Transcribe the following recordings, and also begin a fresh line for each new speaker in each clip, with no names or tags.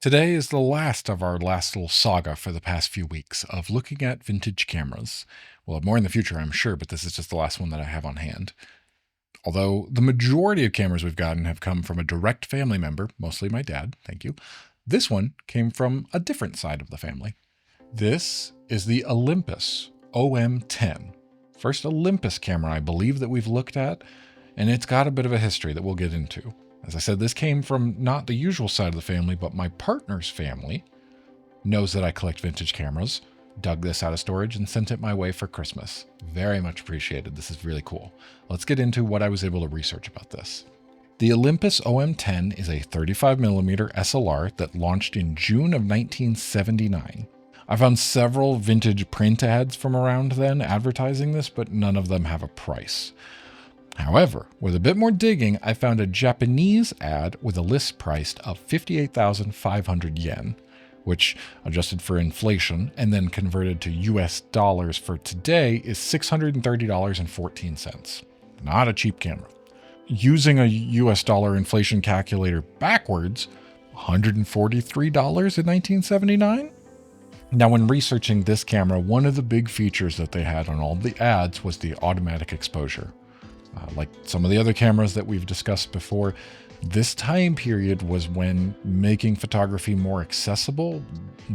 Today is the last of our last little saga for the past few weeks of looking at vintage cameras. We'll have more in the future, I'm sure, but this is just the last one that I have on hand. Although the majority of cameras we've gotten have come from a direct family member, mostly my dad, thank you. This one came from a different side of the family. This is the Olympus OM-10. First Olympus camera I believe that we've looked at, and it's got a bit of a history that we'll get into. As I said, this came from not the usual side of the family, but my partner's family knows that I collect vintage cameras, dug this out of storage, and sent it my way for Christmas. Very much appreciated. This is really cool. Let's get into what I was able to research about this. The Olympus OM-10 is a 35mm SLR that launched in June of 1979. I found several vintage print ads from around then advertising this, but none of them have a price. However, with a bit more digging, I found a Japanese ad with a list price of 58,500 yen, which, adjusted for inflation and then converted to US dollars for today, is $630.14. Not a cheap camera. Using a US dollar inflation calculator backwards, $143 in 1979? Now, when researching this camera, one of the big features that they had on all the ads was the automatic exposure. Like some of the other cameras that we've discussed before, this time period was when making photography more accessible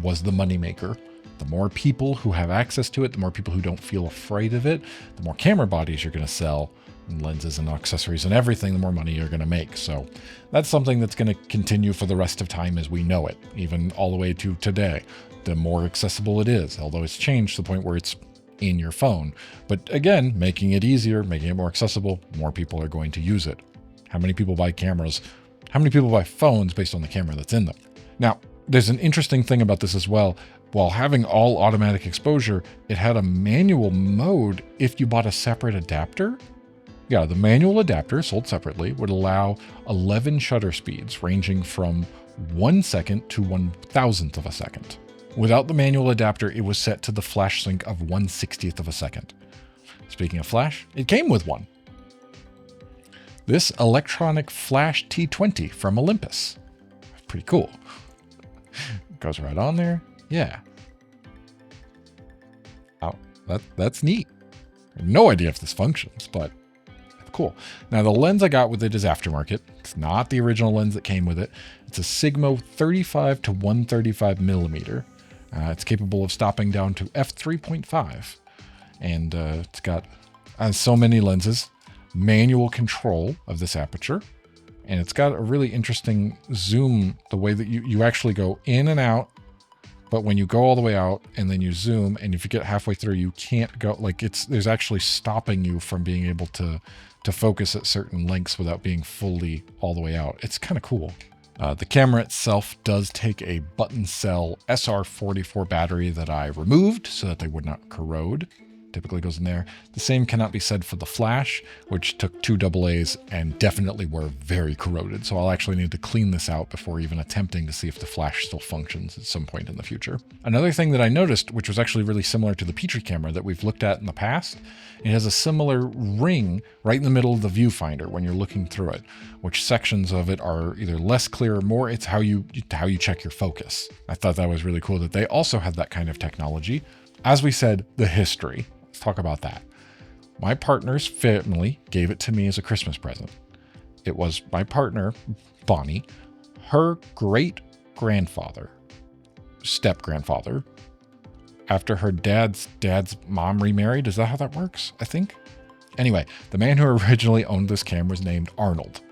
was the moneymaker. The more people who have access to it, the more people who don't feel afraid of it, the more camera bodies you're going to sell, and lenses and accessories and everything, the more money you're going to make. So that's something that's going to continue for the rest of time as we know it, even all the way to today. The more accessible it is, although it's changed to the point where it's in your phone. But again, making it easier, making it more accessible, more people are going to use it. How many people buy cameras? How many people buy phones based on the camera that's in them? Now, there's an interesting thing about this as well. While having all automatic exposure, it had a manual mode if you bought a separate adapter. Yeah, the manual adapter, sold separately, would allow 11 shutter speeds ranging from 1 second to 1,000th of a second. Without the manual adapter, it was set to the flash sync of 1/60th of a second. Speaking of flash, it came with one. This electronic flash T20 from Olympus. Pretty cool. Goes right on there. Yeah. Oh, that's neat. I have no idea if this functions, but cool. Now, the lens I got with it is aftermarket. It's not the original lens that came with it. It's a Sigma 35 to 135 millimeter. It's capable of stopping down to f3.5. And it's got so many lenses, manual control of this aperture. And it's got a really interesting zoom, the way that you actually go in and out. But when you go all the way out and then you zoom, and if you get halfway through, you can't go, like there's actually stopping you from being able to focus at certain lengths without being fully all the way out. It's kind of cool. The camera itself does take a button cell SR44 battery that I removed so that they would not corrode. Typically goes in there. The same cannot be said for the flash, which took 2 AA's and definitely were very corroded. So I'll actually need to clean this out before even attempting to see if the flash still functions at some point in the future. Another thing that I noticed, which was actually really similar to the Petri camera that we've looked at in the past, it has a similar ring right in the middle of the viewfinder when you're looking through it, which sections of it are either less clear or more. It's how you check your focus. I thought that was really cool that they also had that kind of technology. As we said, the history. Let's talk about that. My partner's family gave it to me as a Christmas present. It was my partner, Bonnie, her great-grandfather, step-grandfather, after her dad's mom remarried. Is that how that works? I think. Anyway, the man who originally owned this camera was named Arnold.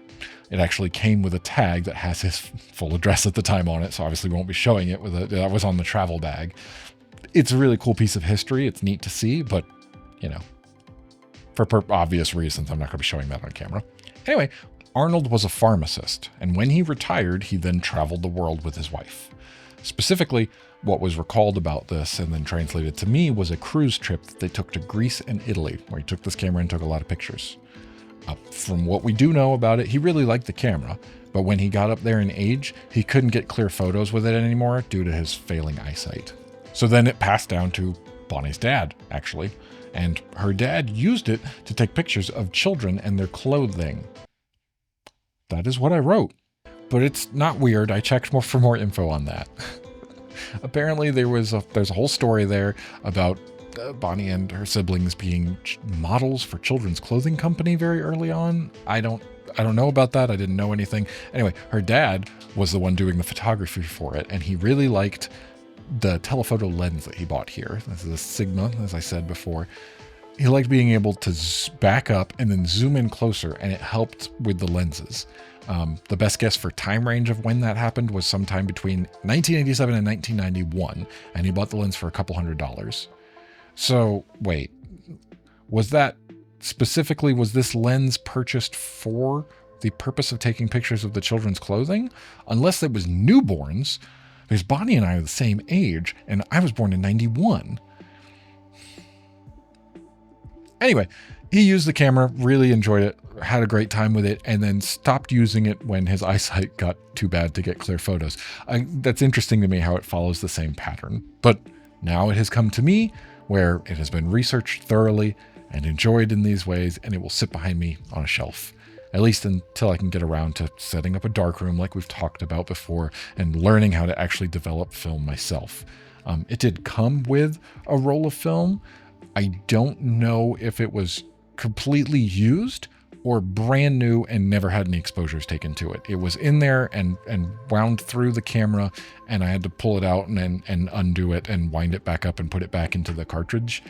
It actually came with a tag that has his full address at the time on it, so obviously we won't be showing it. That was on the travel bag. It's a really cool piece of history. It's neat to see, but, for obvious reasons, I'm not going to be showing that on camera. Anyway, Arnold was a pharmacist, and when he retired, he then traveled the world with his wife. Specifically, what was recalled about this and then translated to me was a cruise trip that they took to Greece and Italy, where he took this camera and took a lot of pictures. From what we do know about it, he really liked the camera, but when he got up there in age, he couldn't get clear photos with it anymore due to his failing eyesight. So then it passed down to Bonnie's dad, actually, and her dad used it to take pictures of children and their clothing. That is what I wrote. but it's not weird. I checked for more info on that. Apparently there's a whole story there about Bonnie and her siblings being models for children's clothing company very early on. I don't know about that. I didn't know anything. Anyway, her dad was the one doing the photography for it, and he really liked the telephoto lens that he bought here. This is a Sigma, as I said before. He liked being able to back up and then zoom in closer, and it helped with the lenses. The best guess for time range of when that happened was sometime between 1987 and 1991, and he bought the lens for a couple $100s. So wait, was this lens purchased for the purpose of taking pictures of the children's clothing? Unless it was newborns, because Bonnie and I are the same age, and I was born in 91. Anyway, he used the camera, really enjoyed it, had a great time with it, and then stopped using it when his eyesight got too bad to get clear photos. That's interesting to me how it follows the same pattern. But now it has come to me where it has been researched thoroughly and enjoyed in these ways, and it will sit behind me on a shelf, at least until I can get around to setting up a darkroom like we've talked about before and learning how to actually develop film myself. It did come with a roll of film. I don't know if it was completely used or brand new and never had any exposures taken to it. It was in there and wound through the camera, and I had to pull it out and undo it and wind it back up and put it back into the cartridge.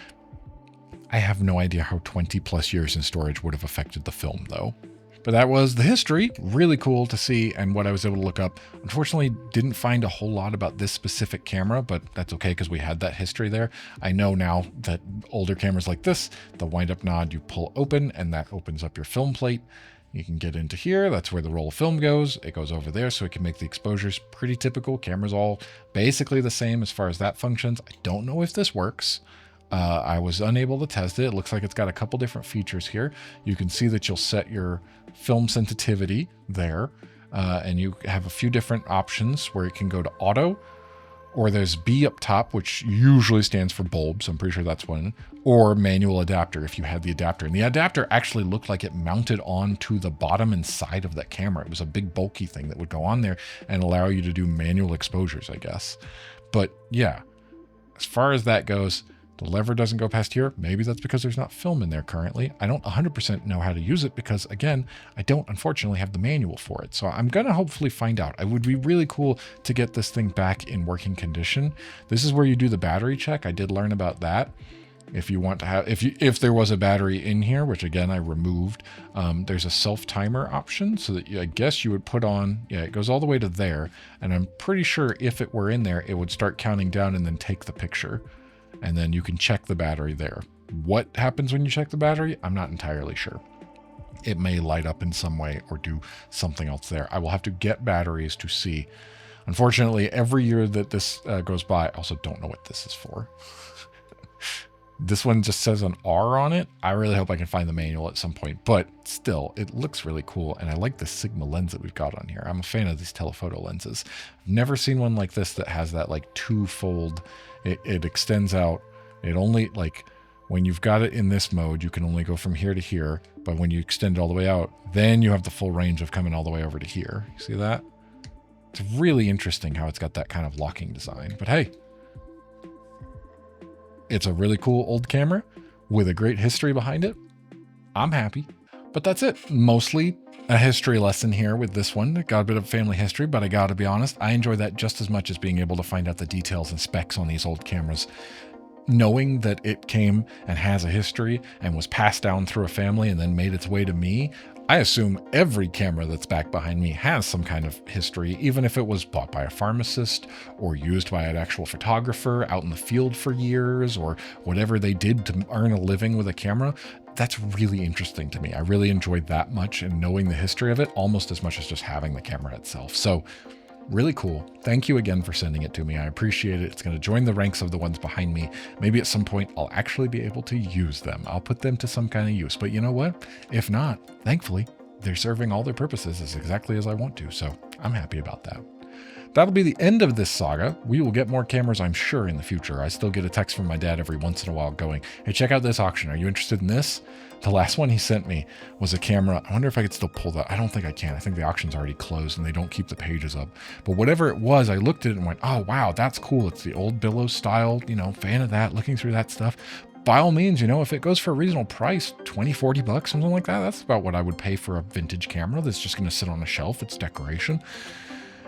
I have no idea how 20 plus years in storage would have affected the film though. But that was the history. Really cool to see and what I was able to look up. Unfortunately, didn't find a whole lot about this specific camera, but that's okay because we had that history there. I know now that older cameras like this, the wind-up nod you pull open and that opens up your film plate. You can get into here. That's where the roll of film goes. It goes over there so it can make the exposures pretty typical. Cameras all basically the same as far as that functions. I don't know if this works. I was unable to test it. It looks like it's got a couple different features here. You can see that you'll set your film sensitivity there, and you have a few different options where it can go to auto, or there's B up top, which usually stands for bulb, so I'm pretty sure that's one, or manual adapter if you had the adapter. And the adapter actually looked like it mounted onto the bottom and side of that camera. It was a big bulky thing that would go on there and allow you to do manual exposures, I guess. But yeah, as far as that goes, the lever doesn't go past here. Maybe that's because there's not film in there currently. I don't 100% know how to use it because, again, I don't unfortunately have the manual for it. So I'm going to hopefully find out. It would be really cool to get this thing back in working condition. This is where you do the battery check. I did learn about that. If you want to have, if there was a battery in here, which again I removed, there's a self-timer option so that I guess you would put on, yeah, it goes all the way to there. And I'm pretty sure if it were in there, it would start counting down and then take the picture. And then you can check the battery there. What happens when you check the battery? I'm not entirely sure. It may light up in some way or do something else there. I will have to get batteries to see. Unfortunately, every year that this goes by, I also don't know what this is for. This one just says an R on it. I really hope I can find the manual at some point, but still, it looks really cool. And I like the Sigma lens that we've got on here. I'm a fan of these telephoto lenses. I've never seen one like this that has that like two-fold. It extends out. It only, like, when you've got it in this mode, you can only go from here to here. But when you extend it all the way out, then you have the full range of coming all the way over to here. You see that? It's really interesting how it's got that kind of locking design. But hey, it's a really cool old camera with a great history behind it. I'm happy. But that's it. Mostly a history lesson here with this one. Got a bit of family history, but I gotta be honest, I enjoy that just as much as being able to find out the details and specs on these old cameras. Knowing that it came and has a history and was passed down through a family and then made its way to me, I assume every camera that's back behind me has some kind of history, even if it was bought by a pharmacist or used by an actual photographer out in the field for years or whatever they did to earn a living with a camera. That's really interesting to me. I really enjoyed that much and knowing the history of it almost as much as just having the camera itself. So really cool. Thank you again for sending it to me. I appreciate it. It's going to join the ranks of the ones behind me. Maybe at some point I'll actually be able to use them. I'll put them to some kind of use. But you know what? If not, thankfully, they're serving all their purposes as exactly as I want to. So I'm happy about that. that'll be the end of this saga. We will get more cameras, I'm sure, in the future. I still get a text from my dad every once in a while going, hey, check out this auction. Are you interested in this? The last one he sent me was a camera. I wonder if I could still pull that. I don't think I can. I think the auction's already closed and they don't keep the pages up. But whatever it was, I looked at it and went, oh, wow, that's cool. It's the old Billow style, fan of that, looking through that stuff. By all means, if it goes for a reasonable price, 20, 40 bucks, something like that, that's about what I would pay for a vintage camera that's just going to sit on a shelf. It's decoration.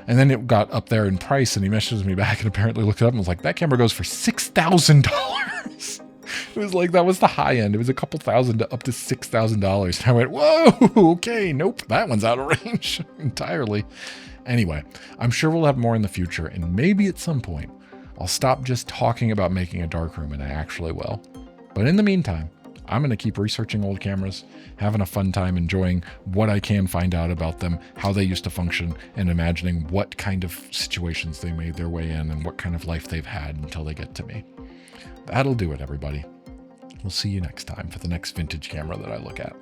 And then it got up there in price and he messages me back and apparently looked it up and was like, that camera goes for $6,000. It was like, that was the high end. It was a couple thousand to up to $6,000. And I went, whoa, okay, nope, that one's out of range entirely. Anyway, I'm sure we'll have more in the future. And maybe at some point, I'll stop just talking about making a darkroom and I actually will. But in the meantime, I'm going to keep researching old cameras, having a fun time enjoying what I can find out about them, how they used to function, and imagining what kind of situations they made their way in and what kind of life they've had until they get to me. That'll do it, everybody. We'll see you next time for the next vintage camera that I look at.